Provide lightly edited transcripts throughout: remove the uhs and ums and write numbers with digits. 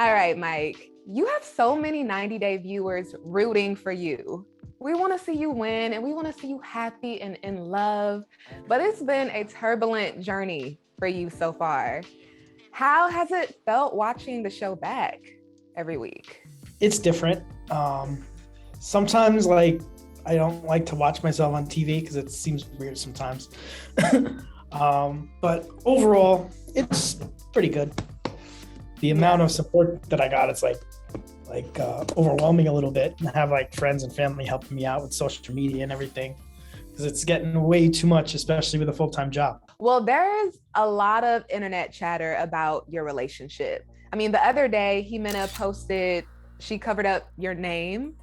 All right, Mike, you have so many 90 Day viewers rooting for you. We want to see you win and we want to see you happy and in love, but it's been a turbulent journey for you so far. How has it felt watching the show back every week? It's different. Sometimes I don't like to watch myself on TV because it seems weird sometimes. But overall, it's pretty good. The amount of support that I got, it's overwhelming a little bit. And I have friends and family helping me out with social media and everything because it's getting way too much, especially with a full-time job. Well, there's a lot of internet chatter about your relationship. I mean, the other day, Ximena posted, she covered up your name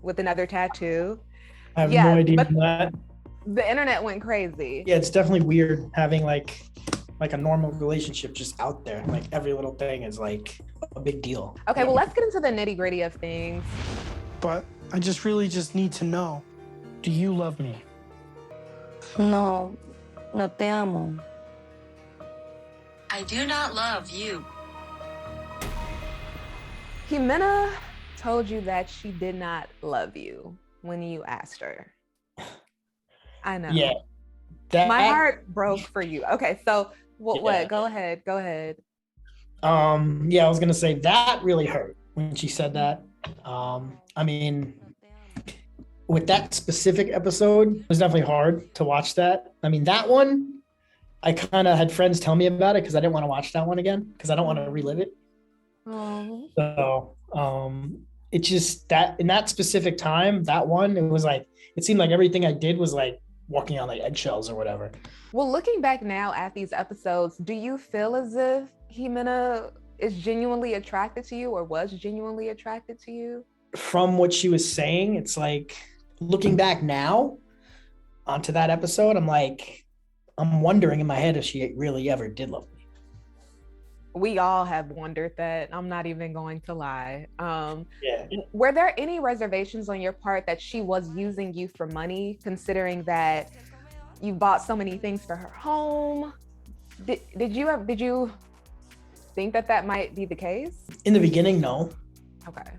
with another tattoo. I have no idea that. The internet went crazy. Yeah, it's definitely weird having like a normal relationship just out there. Every little thing is a big deal. Okay, well, let's get into the nitty gritty of things. But I really need to know, do you love me? No, no te amo. I do not love you. Ximena told you that she did not love you when you asked her. I know. Yeah. My heart broke for you. Okay, so what? Go ahead. Yeah, I was gonna say that really hurt when she said that. I mean, with that specific episode, it was definitely hard to watch that. I mean, that one, I kind of had friends tell me about it because I didn't want to watch that one again because I don't want to relive it. Oh. So, it just that in that specific time, that one, it was it seemed like everything I did was walking on eggshells or whatever. Well, looking back now at these episodes, do you feel as if Ximena is genuinely attracted to you or was genuinely attracted to you? From what she was saying, it's looking back now onto that episode, I'm wondering in my head if she really ever did love me. We all have wondered that. I'm not even going to lie. Yeah. Were there any reservations on your part that she was using you for money, considering that you bought so many things for her home? Did you think that might be the case? In the beginning, no. Okay.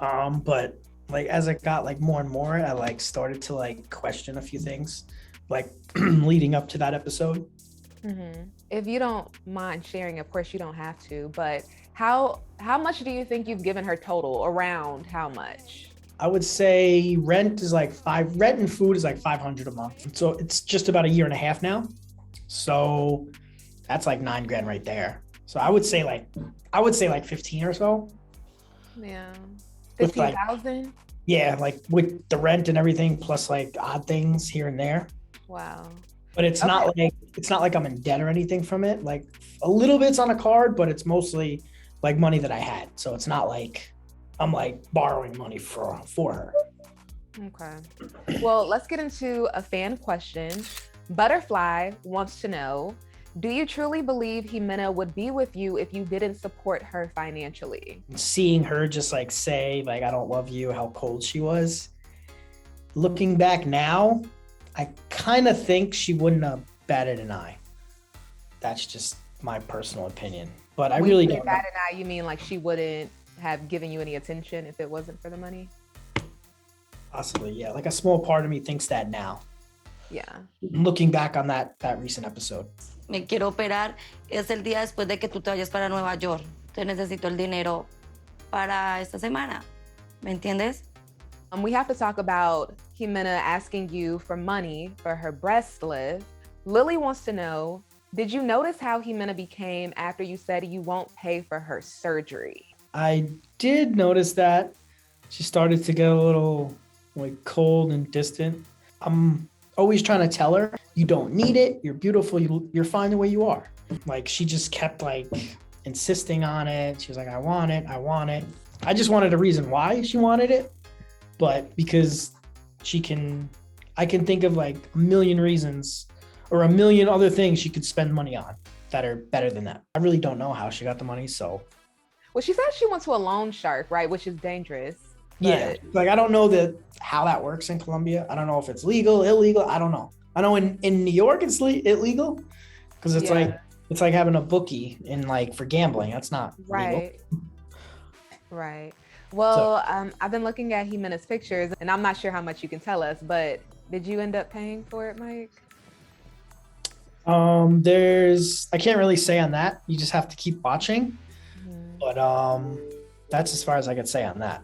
But as I got more and more, I started to question a few things, leading up to that episode. Mm-hmm. If you don't mind sharing, of course you don't have to, but how much do you think you've given her total? Around how much? I would say rent and food is $500 a month. So it's just about a year and a half now. So that's $9,000 right there. So I would say 15 or so. Yeah. 15,000? Yeah, with the rent and everything plus odd things here and there. Wow. But it's not like I'm in debt or anything from it. A little bit's on a card, but it's mostly money that I had. So it's not I'm borrowing money for her. Okay. Well, let's get into a fan question. Butterfly wants to know, do you truly believe Ximena would be with you if you didn't support her financially? Seeing her just say I don't love you, how cold she was. Looking back now, I kind of think she wouldn't have batted an eye. That's just my personal opinion. But I really don't know. Batted an eye, you mean she wouldn't have given you any attention if it wasn't for the money? Possibly, yeah. A small part of me thinks that now. Yeah. Looking back on that recent episode. Me quiero operar es el día después de que tú te vayas para Nueva York. Te necesito el dinero para esta semana. ¿Me entiendes? We have to talk about Ximena asking you for money for her breast lift. Lily wants to know, did you notice how Ximena became after you said you won't pay for her surgery? I did notice that. She started to get a little cold and distant. I'm always trying to tell her, you don't need it, you're beautiful, you're fine the way you are. She just kept insisting on it. She was I want it. I just wanted a reason why she wanted it. But because I can think of a million reasons or a million other things she could spend money on that are better than that. I really don't know how she got the money, so. Well, she said she went to a loan shark, right? Which is dangerous. Yeah, I don't know how that works in Colombia. I don't know if it's legal, illegal. I don't know. I know in New York it's illegal because it's it's having a bookie in for gambling. That's not right. legal. Right. Well, I've been looking at Ximena's pictures, and I'm not sure how much you can tell us, but did you end up paying for it, Mike? I can't really say on that. You just have to keep watching. But that's as far as I could say on that.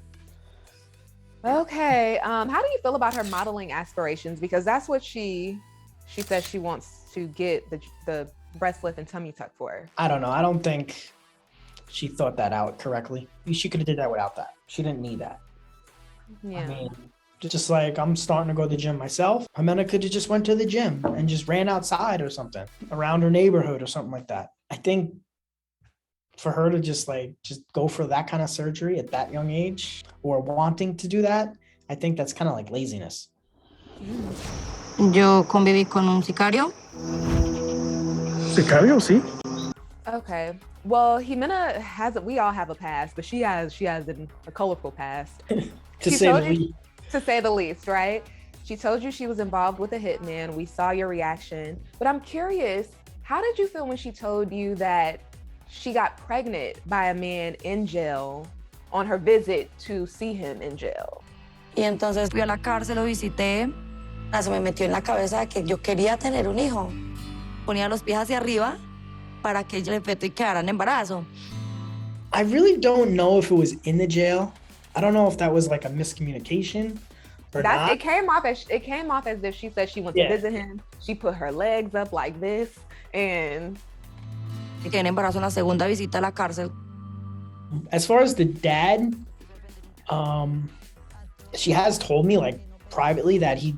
Okay. How do you feel about her modeling aspirations? Because that's what she says she wants to get the breast lift and tummy tuck for. I don't know. I don't think she thought that out correctly. She could have did that without that. She didn't need that. Yeah. I mean, just like I'm starting to go to the gym myself. Ximena could have just went to the gym and just ran outside or something around her neighborhood or something like that. I think for her to just go for that kind of surgery at that young age or wanting to do that, I think that's kind of like laziness. Yo conviví con un sicario. Sicario, sí. Okay. Well, we all have a past, but she has a colorful past. To say the least, right? She told you she was involved with a hitman. We saw your reaction, but I'm curious, how did you feel when she told you that she got pregnant by a man in jail on her visit to see him in jail? Y entonces fui a la cárcel, lo visité. Se me metió en la cabeza que yo quería tener un hijo. Ponía los pies hacia arriba para que el feto quedara en embarazo. I really don't know if it was in the jail. I don't know if that was like a miscommunication or not. It came off as if she said she went to visit him. She put her legs up like this and quedé en embarazo en la segunda visita a la cárcel. As far as the dad, she has told me like privately that he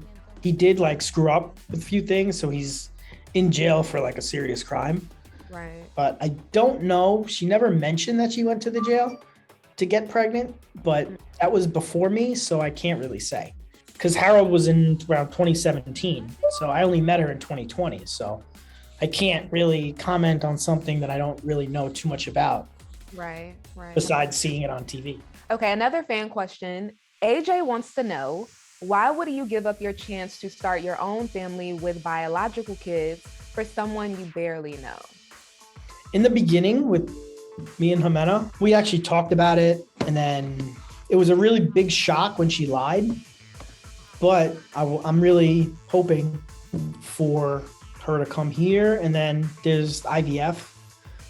did like screw up with a few things, so he's in jail for like a serious crime. Right. But I don't know. She never mentioned that she went to the jail to get pregnant, but that was before me, so I can't really say. Because Harold was in around 2017, so I only met her in 2020, so I can't really comment on something that I don't really know too much about. Right. Besides seeing it on TV. Okay, another fan question. AJ wants to know, why would you give up your chance to start your own family with biological kids for someone you barely know? In the beginning with me and Ximena, we actually talked about it, and then it was a really big shock when she lied. But I'm really hoping for her to come here, and then there's IVF.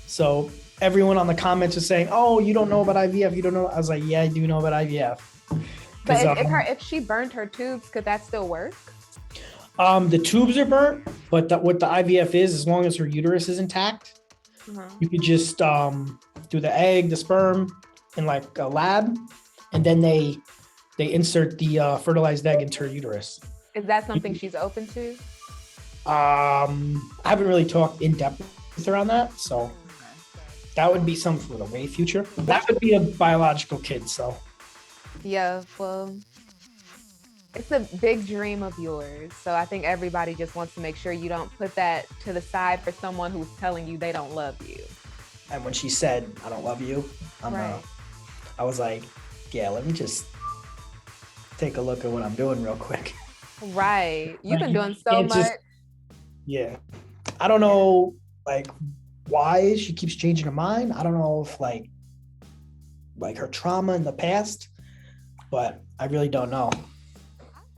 So everyone on the comments is saying, "Oh, you don't know about IVF? You don't know?" I was like, "Yeah, I do know about IVF." But if she burned her tubes, could that still work? The tubes are burnt, but what the IVF is, as long as her uterus is intact, you could just do the egg, the sperm in like a lab, and then they insert the fertilized egg into her uterus. Is that something she's open to? I haven't really talked in depth with her on that, so that would be something for the way future. That would be a biological kid, so. Yeah, well, it's a big dream of yours. So I think everybody just wants to make sure you don't put that to the side for someone who's telling you they don't love you. And when she said, "I don't love you," I was like, yeah, let me just take a look at what I'm doing real quick. Right. You've been doing so much. Yeah. I don't know, like, why she keeps changing her mind. I don't know if like her trauma in the past, but I really don't know.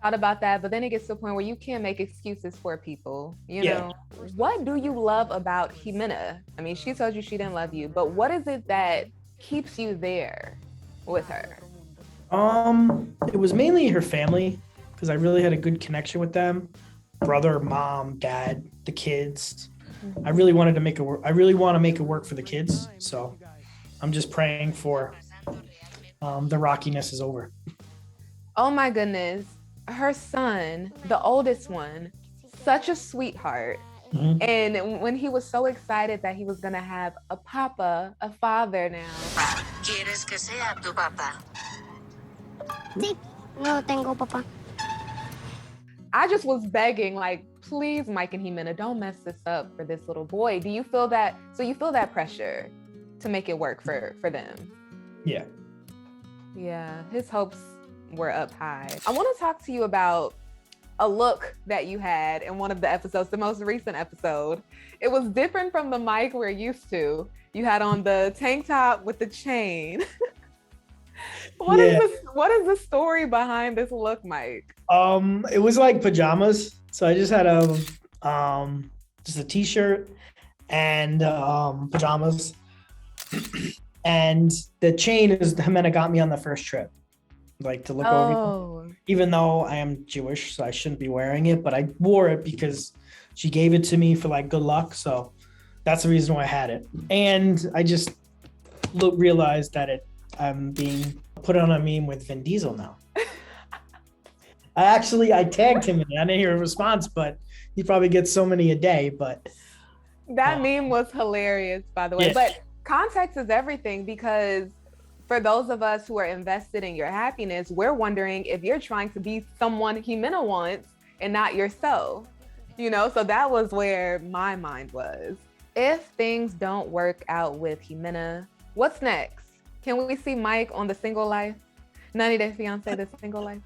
Thought about that, but then it gets to a point where you can't make excuses for people, you know. What do you love about Ximena? I mean, she told you she didn't love you, but what is it that keeps you there with her? It was mainly her family, because I really had a good connection with them. Brother, mom, dad, the kids. I really wanted to make it work. I really want to make it work for the kids. So I'm just praying for the rockiness is over. Oh my goodness. Her son, the oldest one, such a sweetheart. Mm-hmm. And when he was so excited that he was going to have a father now. ¿Quieres que sea tu papá? Sí, no tengo papá. I just was begging, like, please, Mike and Ximena, don't mess this up for this little boy. Do you feel that? So you feel that pressure to make it work for them? Yeah. Yeah, his hopes were up high. I want to talk to you about a look that you had in one of the episodes, the most recent episode. It was different from the Mike we're used to. You had on the tank top with the chain. What is Yeah. this? What is the story behind this look, Mike? It was like pajamas. So I just had just a t-shirt and pajamas. And the chain is Ximena got me on the first trip, like to look over. Oh, Even though I am Jewish, so I shouldn't be wearing it, but I wore it because she gave it to me for like good luck. So that's the reason why I had it. And I just realized that I'm being put on a meme with Vin Diesel now. I tagged him in it. I didn't hear a response, but he probably gets so many a day. But that meme was hilarious, by the way. Yeah. But context is everything, because for those of us who are invested in your happiness, we're wondering if you're trying to be someone Ximena wants and not yourself. So that was where my mind was. If things don't work out with Ximena, what's next? Can we see Mike on the single life? 90 Day Fiancé, the single life?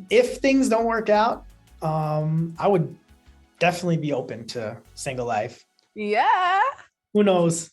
If things don't work out, I would definitely be open to single life. Yeah. Who knows?